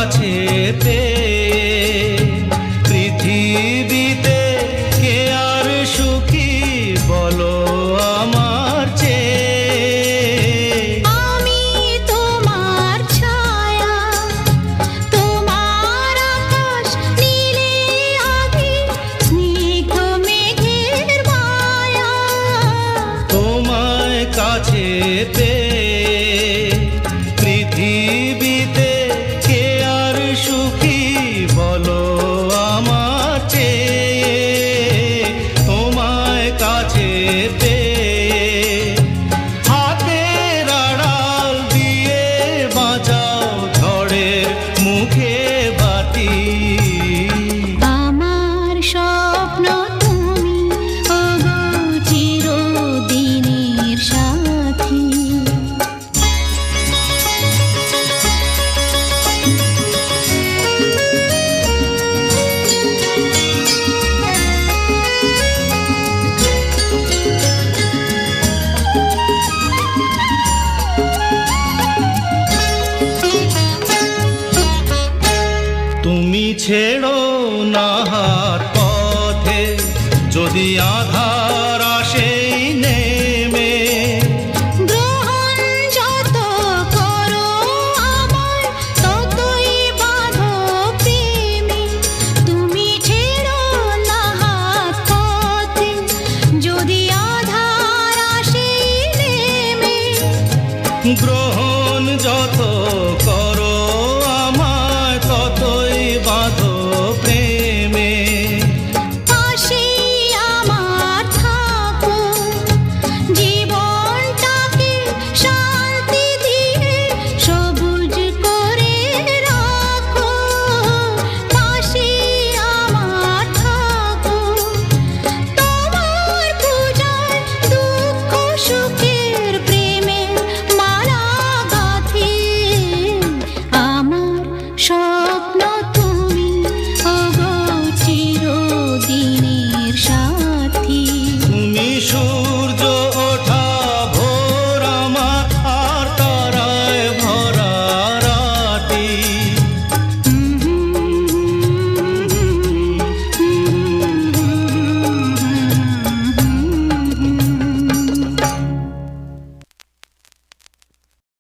কাছে পেয়ে পৃথিবীতে কে আর সুখী বলো আমার চেয়ে। আমি তোমার ছায়া, তোমার আকাশ নীলে আভি, স্নিগ্ধ মেঘের মায়া। তোমায় কাছে পেয়ে পৃথিবীতে কে আর সুখী বলো আমার চেয়ে। তোমায় কাছে পেয়ে হাতের আড়াল দিয়ে বাঁচাও ঝড়ের মুখে বাতি। আমার স্বপ্ন তুমি, ওগো চিরদিনের সাথী। তুমি ছেড়ো না হাত পথে যদি আধার